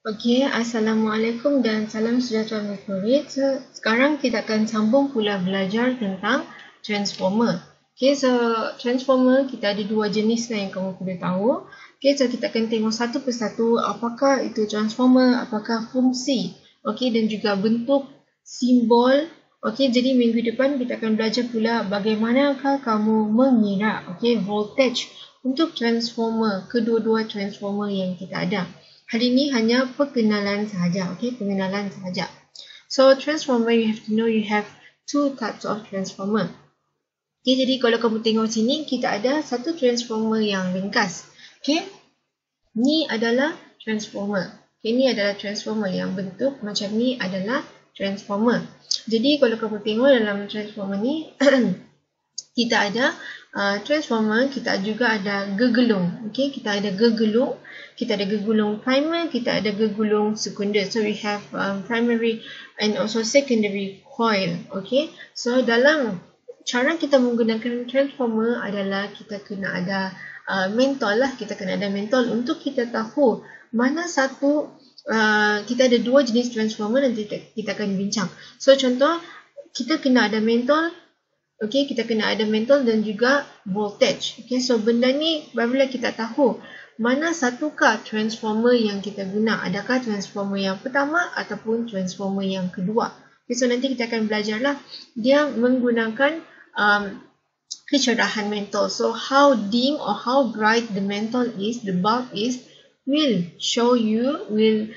Okey, Assalamualaikum dan salam sejahtera murid. Sekarang kita akan sambung pula belajar tentang transformer. Okey, transformer kita ada dua jenis yang kamu perlu tahu. Okey, kita akan tengok satu persatu apakah itu transformer, apakah fungsi, okey, dan juga bentuk, simbol. Okey, jadi minggu depan kita akan belajar pula bagaimanakah kamu mengira, okey, voltage untuk transformer, kedua-dua transformer yang kita ada. Hari ini hanya perkenalan sahaja, okay? Pengenalan sahaja. So transformer, you have to know you have two types of transformer. Okay, jadi kalau kamu tengok sini, kita ada satu transformer yang ringkas. Okay, ni adalah transformer. Okay, ni adalah transformer yang bentuk macam ni adalah transformer. Jadi kalau kamu tengok dalam transformer ni, kita ada transformer, kita juga ada gegulung. Okay, kita ada gegulung. Kita ada gegulung primer, kita ada gegulung sekunder. So we have primary and also secondary coil. Okay, so dalam cara kita menggunakan transformer adalah kita kena ada mentol lah. Kita kena ada mentol untuk kita tahu mana satu, kita ada dua jenis transformer nanti kita akan bincang. So contoh, kita kena ada mentol. Okay, kita kena ada mentol dan juga voltage. Okay, so benda ni barulah kita tahu mana satukah transformer yang kita guna. Adakah transformer yang pertama ataupun transformer yang kedua. Okay, so nanti kita akan belajarlah dia menggunakan kecerahan mentol. So how dim or how bright the mentol is, the bulb is, will show you, will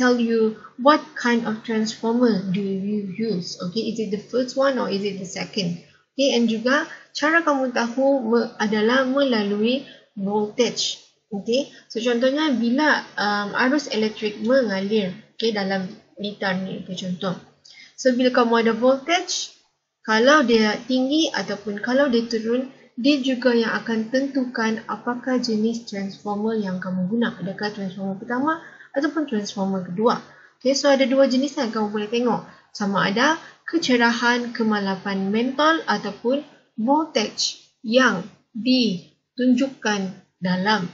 tell you what kind of transformer do you use. Okay, is it the first one or is it the second? Okay, and juga cara kamu tahu adalah melalui voltage. Okay, so contohnya bila arus elektrik mengalir, okay, dalam litar ni, okay, contoh. So bila kamu ada voltage, kalau dia tinggi ataupun kalau dia turun, dia juga yang akan tentukan apakah jenis transformer yang kamu guna. Adakah transformer pertama ataupun transformer kedua. Okay, so ada dua jenis yang kamu boleh tengok. Sama ada kecerahan kemalapan mentol ataupun voltage yang ditunjukkan dalam,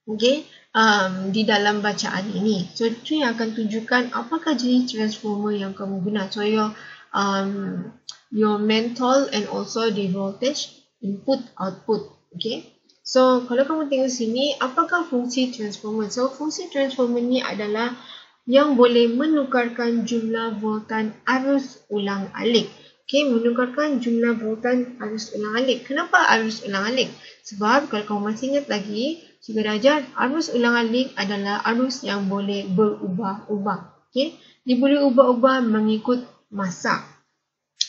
okay, di dalam bacaan ini. So itu yang akan tunjukkan apakah jenis transformer yang kamu guna. So your mentol and also the voltage, input output. Okay, so kalau kamu tengok sini, apakah fungsi transformer? So fungsi transformer ni adalah yang boleh menukarkan jumlah voltan arus ulang-alik. Okay, menukarkan jumlah voltan arus ulang-alik. Kenapa arus ulang-alik? Sebab kalau kamu masih ingat lagi, cikgu ajar, arus ulang-alik adalah arus yang boleh berubah-ubah. Okay, dia boleh ubah-ubah mengikut masa.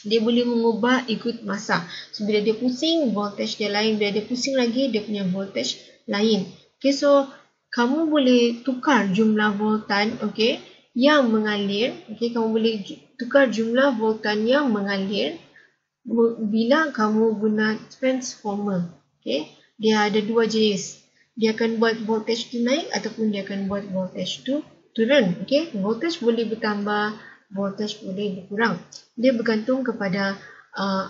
Dia boleh mengubah ikut masa. So, bila dia pusing, voltage dia lain. Bila dia pusing lagi, dia punya voltage lain. Okay, so kamu boleh tukar jumlah voltan, okay, yang mengalir. Okay, kamu boleh tukar jumlah voltan yang mengalir bila kamu guna transformer. Okay, dia ada dua jenis. Dia akan buat voltage tu naik ataupun dia akan buat voltage tu turun. Okay, voltage boleh bertambah, voltage boleh berkurang. Dia bergantung kepada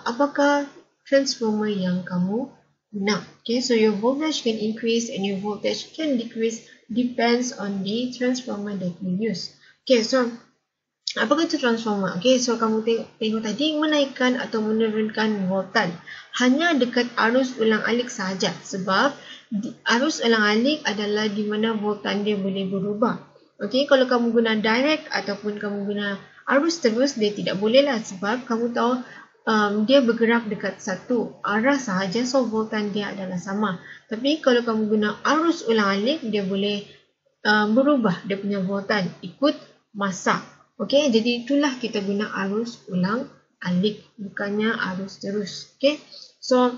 apakah transformer yang kamu guna. Okay, so your voltage can increase and your voltage can decrease, depends on the transformer that you use. Okay, so apakah itu transformer? Okay, so kamu tengok tadi, menaikkan atau menurunkan voltan hanya dekat arus ulang-alik sahaja. Sebab arus ulang-alik adalah di mana voltan dia boleh berubah. Okay, kalau kamu guna direct ataupun kamu guna arus terus, dia tidak boleh lah. Sebab kamu tahu dia bergerak dekat satu arah sahaja, so voltan dia adalah sama. Tapi kalau kamu guna arus ulang-alik, dia boleh berubah dia punya voltan ikut masa. Okay, jadi itulah kita guna arus ulang-alik, bukannya arus terus. Okay, so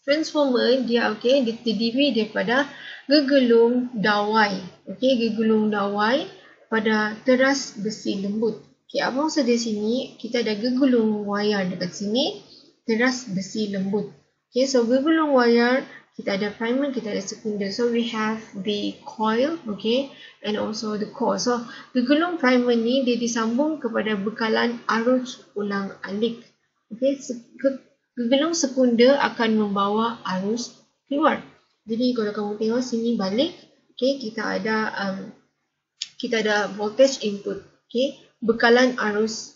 transformer dia, okay, dia terdiri daripada gegulung dawai. Okay, gegulung dawai pada teras besi lembut. Okay, apa maksud di sini? Kita ada gegulung wayar dekat sini, teras besi lembut. Okay, so gegulung wayar, kita ada primer, kita ada sekunder. So we have the coil, okay, and also the core. So gegulung primer ni dia disambung kepada bekalan arus ulang-alik. Okay, gegulung sekunder akan membawa arus keluar. Jadi kalau kamu tengok sini balik, okay, kita ada kita ada voltage input. Okay, bekalan arus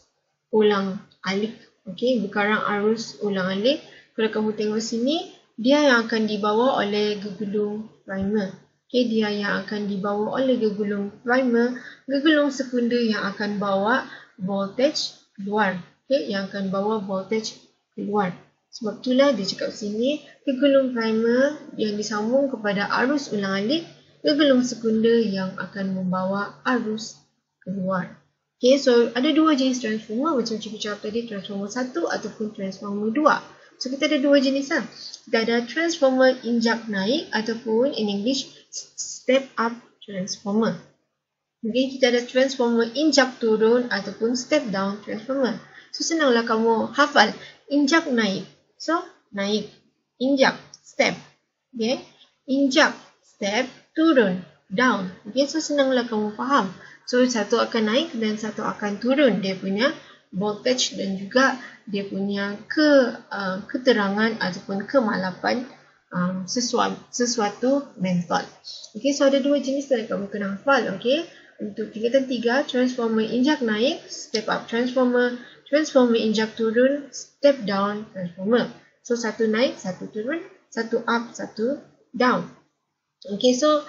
ulang alik. Okay, bekalan arus ulang alik. Kalau kamu tengok sini, dia yang akan dibawa oleh gegulung primer. Okay, dia yang akan dibawa oleh gegulung primer. Gegulung sekunder yang akan bawa voltage keluar. Okay, yang akan bawa voltage keluar. Sebab itulah dia cakap sini, gegulung primer yang disambung kepada arus ulang alik, gegulung sekunder yang akan membawa arus keluar. Okay, so ada dua jenis transformer macam cikgu cakap tadi, transformer 1 ataupun transformer 2. So kita ada dua jenis lah. Kita ada transformer injak naik ataupun in English step up transformer. Okay, kita ada transformer injak turun ataupun step down transformer. So senanglah kamu hafal injak naik. So naik, injak, step. Okay, injak, step, turun, down. Okay, so senanglah kamu faham. So satu akan naik dan satu akan turun dia punya voltage dan juga dia punya keterangan ataupun kemalapan sesuatu mentol. Okay, so ada dua jenis yang kamu kena hafal. Okay, untuk tingkatan 3, transformer injak naik, step up transformer, transformer injak turun, step down transformer. So satu naik, satu turun, satu up, satu down. Okay, so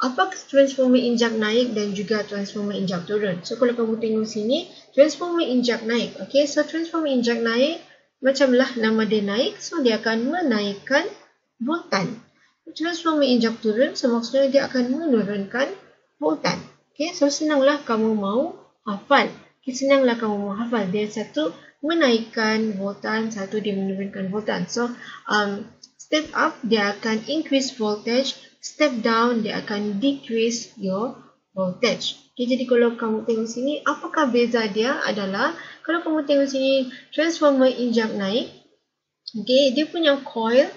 apa transformer injak naik dan juga transformer injak turun? So kalau kamu tengok sini, transformer injak naik. Okay, so transformer injak naik, macamlah nama dia naik, so dia akan menaikkan voltan. Transformer injak turun, so maksudnya dia akan menurunkan voltan. Okay, so senanglah kamu mau hafal. Okay, senanglah kamu mau hafal. Dia satu menaikkan voltan, satu dia menurunkan voltan. So step up dia akan increase voltage. Step down, dia akan decrease your voltage. Okay, jadi kalau kamu tengok sini, apakah beza dia adalah, kalau kamu tengok sini, transformer injak naik, okay, dia punya coil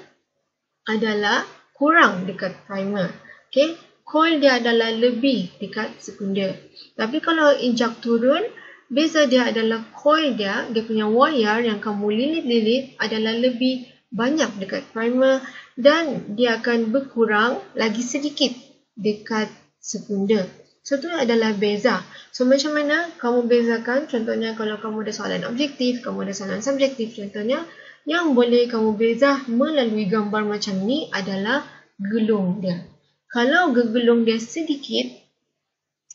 adalah kurang dekat primer. Okay, coil dia adalah lebih dekat sekunder. Tapi kalau injak turun, beza dia adalah coil dia punya wire yang kamu lilit-lilit adalah lebih banyak dekat primer dan dia akan berkurang lagi sedikit dekat sekunder. So, itu adalah beza. So, macam mana kamu bezakan? Contohnya, kalau kamu ada soalan objektif, kamu ada soalan subjektif. Contohnya, yang boleh kamu beza melalui gambar macam ni adalah gegulung dia. Kalau gegulung dia sedikit,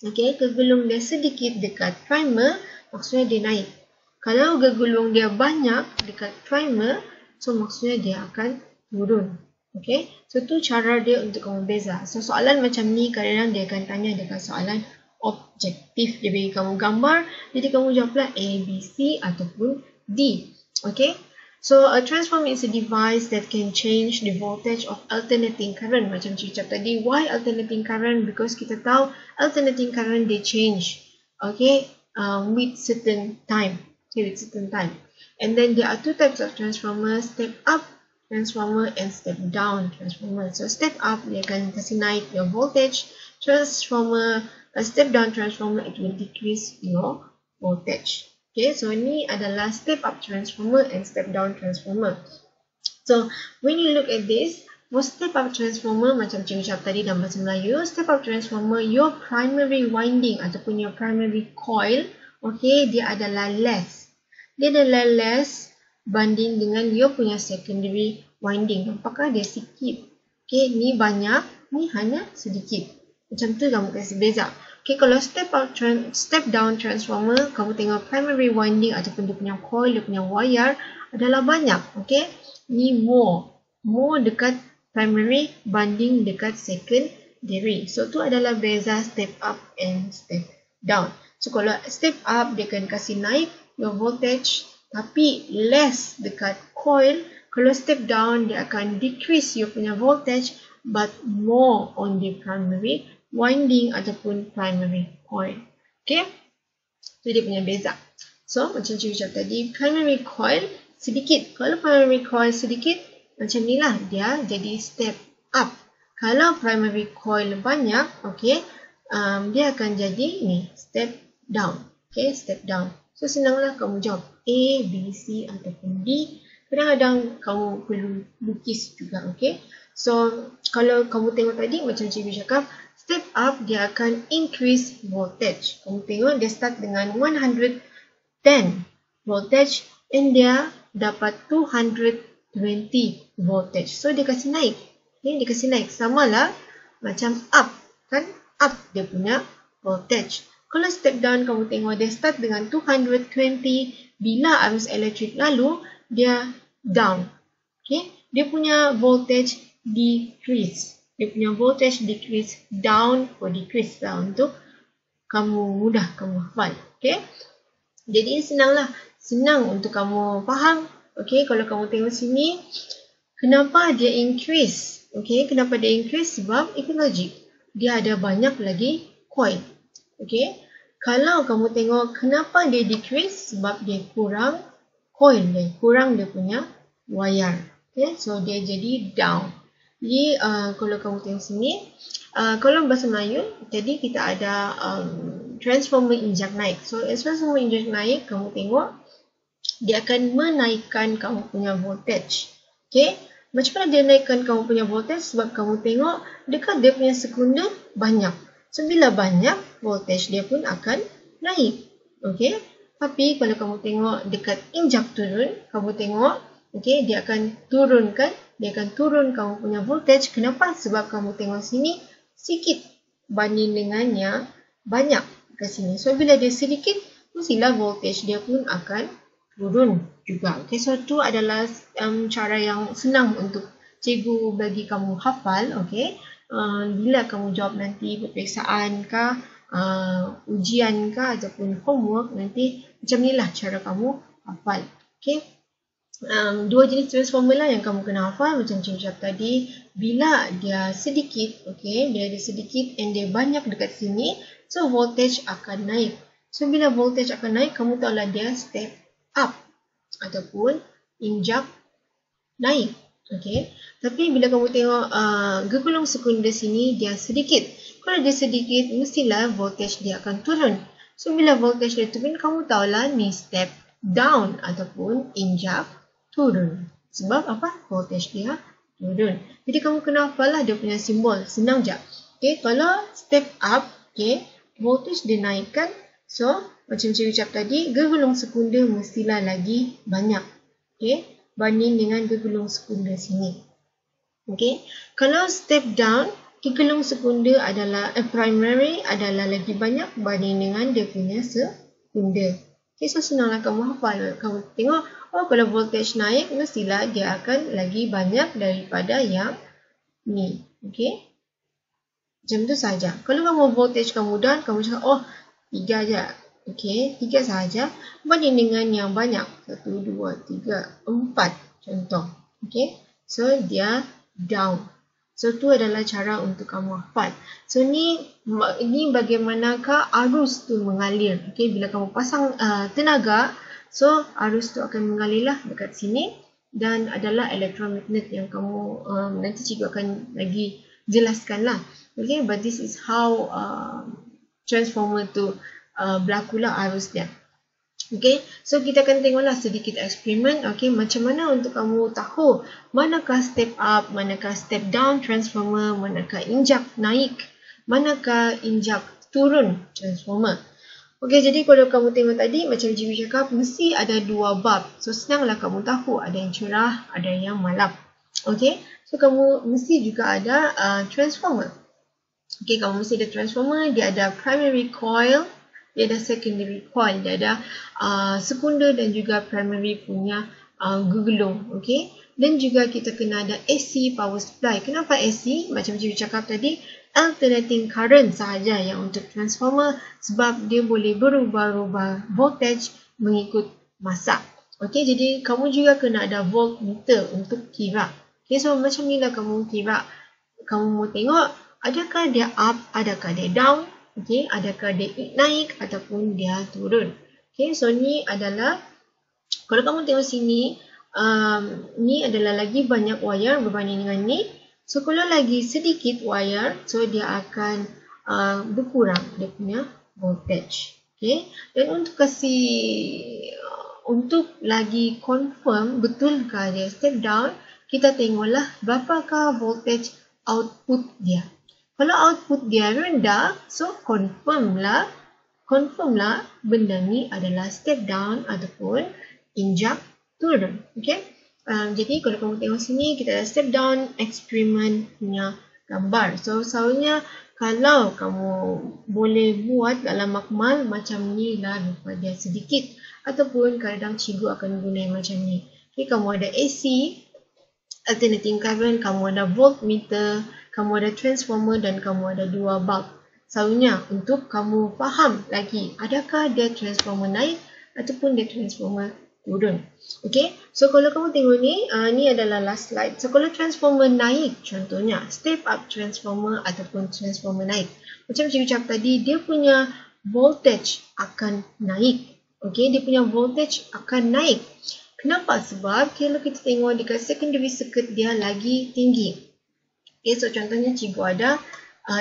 okay, gegulung dia sedikit dekat primer, maksudnya dia naik. Kalau gegulung dia banyak dekat primer, so maksudnya dia akan turun. Okay, so tu cara dia untuk kamu beza. So soalan macam ni kadang-kadang dia akan tanya dekat soalan objektif. Dia bagi kamu gambar, jadi kamu jawablah A, B, C ataupun D. Okay, so a transformer is a device that can change the voltage of alternating current. Macam cikgu cakap tadi, why alternating current? Because kita tahu alternating current they change. Okay, with certain time. Okay, with certain time. And then there are two types of transformer, step up transformer and step down transformer. So step up dia akan kasih naik your voltage, transformer, step down transformer it will decrease your voltage. Okay, so ini adalah step up transformer and step down transformer. So when you look at this, for step up transformer macam cikgu cakap tadi dalam bahasa Melayu, step up transformer your primary winding ataupun your primary coil, okay, dia adalah less. Dia adalah less banding dengan you punya secondary winding. Nampaklah dia sikit. Okay, ni banyak, ni hanya sedikit. Macam tu kamu kasih beza. Okay, kalau step down transformer, kamu tengok primary winding ataupun dia punya coil, dia punya wire adalah banyak. Okay, ni more dekat primary banding dekat secondary. So, tu adalah beza step up and step down. So, kalau step up, dia akan kasih naik your voltage tapi less dekat coil. Kalau step down, dia akan decrease you punya voltage but more on the primary winding ataupun primary coil. Okay, itu dia punya beza. So, macam cikgu cakap tadi, primary coil sedikit. Kalau primary coil sedikit, macam ni lah, dia jadi step up. Kalau primary coil banyak, okay, dia akan jadi ni, step down. Okay, step down. So, senanglah kamu jawab A, B, C ataupun D. Kadang-kadang kamu perlu lukis juga, okay. So, kalau kamu tengok tadi, macam cikgu cakap, step up dia akan increase voltage. Kamu tengok dia start dengan 110 voltage and dia dapat 220 voltage. So dia kasih naik. Okay, dia kasih naik. Sama lah macam up. Kan? Up dia punya voltage. Kalau step down kamu tengok dia start dengan 220. Bila arus elektrik lalu dia down. Okay? Dia punya voltage decrease. Dia punya voltage decrease down or decrease lah untuk kamu mudah kamu hafal. Okay? Jadi senanglah. Senang untuk kamu faham. Okay? Kalau kamu tengok sini, kenapa dia increase? Okay? Kenapa dia increase? Sebab itu logik. Dia ada banyak lagi coil. Okay? Kalau kamu tengok kenapa dia decrease? Sebab dia kurang coil dia. Kurang dia punya wire. Okay? So dia jadi down. Jadi kalau kamu tengok sini, kalau bahasa Melayu, tadi kita ada transformer injak naik. So transformer injak naik, kamu tengok dia akan menaikkan kamu punya voltage. Okay? Macam mana dia naikkan kamu punya voltage? Sebab kamu tengok dekat dia punya sekunder banyak. So bila banyak, voltage dia pun akan naik. Okay? Tapi kalau kamu tengok dekat injak turun, kamu tengok okay, dia akan turunkan. Dia akan turun kamu punya voltage. Kenapa? Sebab kamu tengok sini sikit banding dengan yang banyak ke sini. So bila dia sedikit, mestilah voltage dia pun akan turun juga. Okay, so itu adalah cara yang senang untuk cikgu bagi kamu hafal. Okay, bila kamu jawab nanti peperiksaan kah, ujian kah ataupun homework, nanti macam inilah cara kamu hafal. Okay, dua jenis transformer lah yang kamu kena hafal. Macam cikgu cakap tadi, bila dia sedikit, okay, bila dia sedikit and dia banyak dekat sini, so voltage akan naik. So bila voltage akan naik, kamu tahulah dia step up ataupun injak naik. Okay. Tapi bila kamu tengok gegulung sekunder sini dia sedikit. Kalau dia sedikit, mestilah voltage dia akan turun. So bila voltage dia turun, kamu tahulah ni step down ataupun injak turun. Sebab apa? Voltage dia turun. Jadi kamu kena hafal lah dia punya simbol. Senang je. Okay. Kalau step up, okay, voltage dia naikkan. So macam cikgu cakap tadi, gegulung sekunder mestilah lagi banyak. Okay. Banding dengan gegulung sekunder sini. Okay. Kalau step down, gegulung sekunder adalah primary adalah lagi banyak banding dengan dia punya sekunder. Okay. So senanglah kamu hafal. Kamu tengok, oh kalau voltage naik, mestilah dia akan lagi banyak daripada yang ni. Okay. Macam tu saja. Kalau kamu voltage kamu down, kamu cakap, oh 3 je. Okay, 3 sahaja banding dengan yang banyak. 1, 2, 3, 4 contoh. Okay, so dia down. So tu adalah cara untuk kamu hafal. So ini bagaimanakah arus tu mengalir. Okay, bila kamu pasang tenaga, so arus tu akan mengalirlah dekat sini. Dan adalah elektromagnet yang kamu nanti cikgu akan lagi jelaskan lah. Okay, but this is how transformer tu berlakulah arus dia. Okay, so kita akan tengoklah sedikit eksperimen. Okay, macam mana untuk kamu tahu manakah step up, manakah step down transformer, manakah injak naik, manakah injak turun transformer. Okay, jadi kalau kamu tengok tadi, macam cikgu cakap, mesti ada dua bab. So senanglah kamu tahu ada yang cerah, ada yang malam. Okay, so kamu mesti juga ada transformer. Okay, kamu mesti ada transformer, dia ada primary coil, dia ada secondary coil, dia ada sekunder dan juga primary punya gegulung. Okay, dan juga kita kena ada AC power supply. Kenapa AC? Macam cikgu cakap tadi, alternating current sahaja yang untuk transformer sebab dia boleh berubah-ubah voltage mengikut masa. Okay, jadi kamu juga kena ada voltmeter untuk kira. Okay, so macam ni lah kamu kira. Kamu mau tengok adakah dia up, adakah dia down. Okay, adakah dia naik ataupun dia turun. Okay, so ni adalah, kalau kamu tengok sini, ni adalah lagi banyak wire berbanding dengan ni. So kalau lagi sedikit wire, so dia akan berkurang dia punya voltage. Okay, dan untuk lagi confirm betulkah dia step down, kita tengoklah berapakah voltage output dia. Kalau output dia rendah, so confirm lah benda ni adalah step down ataupun injak turun. Okay? Jadi kalau kamu tengok sini, kita ada step down eksperimen punya gambar. So soalnya kalau kamu boleh buat dalam makmal macam ni lah lupa dia sedikit. Ataupun kadang cikgu akan guna macam ni. Okay, kamu ada AC, alternating current, kamu ada voltmeter, kamu ada transformer dan kamu ada dua bulb. Soalnya untuk kamu faham lagi adakah dia transformer naik ataupun dia transformer turun. Okay, so kalau kamu tengok ni, ni adalah last slide. So kalau transformer naik, contohnya step up transformer ataupun transformer naik. Macam cikgu cakap tadi, dia punya voltage akan naik. Okay, dia punya voltage akan naik. Kenapa? Sebab kalau kita tengok dekat secondary circuit dia lagi tinggi. Okay, so contohnya cikgu ada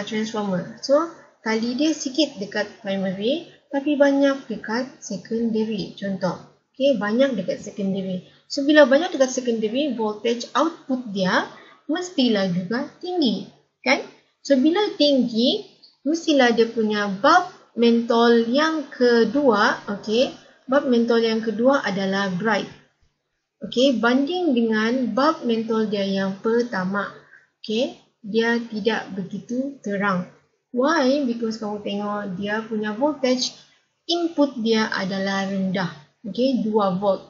transformer. So kali dia sikit dekat primary tapi banyak dekat secondary. Contoh. Okay, banyak dekat secondary. So, bila banyak dekat secondary, voltage output dia mestilah juga tinggi. Kan? So, bila tinggi, mestilah dia punya bulb mentol yang kedua, okay, bulb mentol yang kedua adalah bright. Okay, banding dengan bulb mentol dia yang pertama. Okay, dia tidak begitu terang. Why? Because kamu tengok dia punya voltage, input dia adalah rendah. Okay, 2 volt.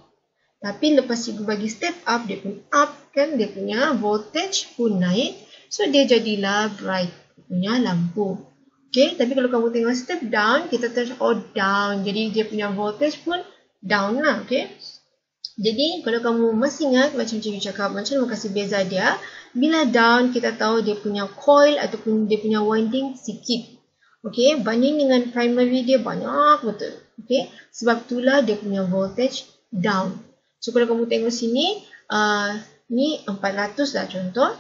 Tapi lepas cikgu bagi step up, dia pun up kan, dia punya voltage pun naik. So, dia jadilah bright punya lampu. Okay, tapi kalau kamu tengok step down, kita terus down. Jadi, dia punya voltage pun down lah. Okay. Jadi, kalau kamu masih ingat macam cikgu cakap, macam mana kasih beza dia. Bila down, kita tahu dia punya coil ataupun dia punya winding sikit. Okay, banding dengan primary dia banyak betul. Okay, sebab itulah dia punya voltage down. So, kalau kamu tengok sini, ni 400 lah contoh.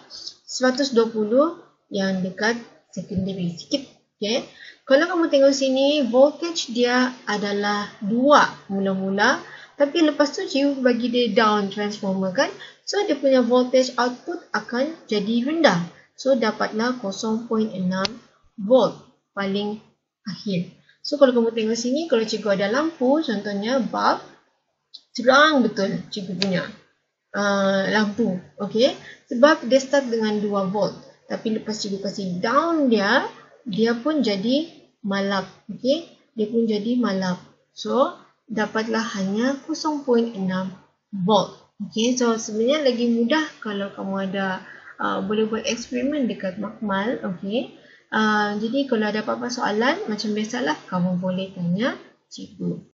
120 yang dekat secondary sikit. Okay, kalau kamu tengok sini, voltage dia adalah 2 mula-mula. Tapi lepas tu cikgu bagi dia down transformer kan. So, dia punya voltage output akan jadi rendah. So, dapatlah 0.6 volt paling akhir. So, kalau kamu tengok sini, kalau cikgu ada lampu, contohnya bulb, terang betul cikgu punya lampu. Okay? Sebab dia start dengan 2 volt. Tapi lepas cikgu kasih down dia, dia pun jadi malap. Okay? Dia pun jadi malap. So, dapatlah hanya 0.6 volt. Okay? So, sebenarnya lagi mudah kalau kamu ada boleh buat eksperimen dekat makmal. Okay? Jadi kalau ada apa-apa soalan, macam biasalah kamu boleh tanya cikgu.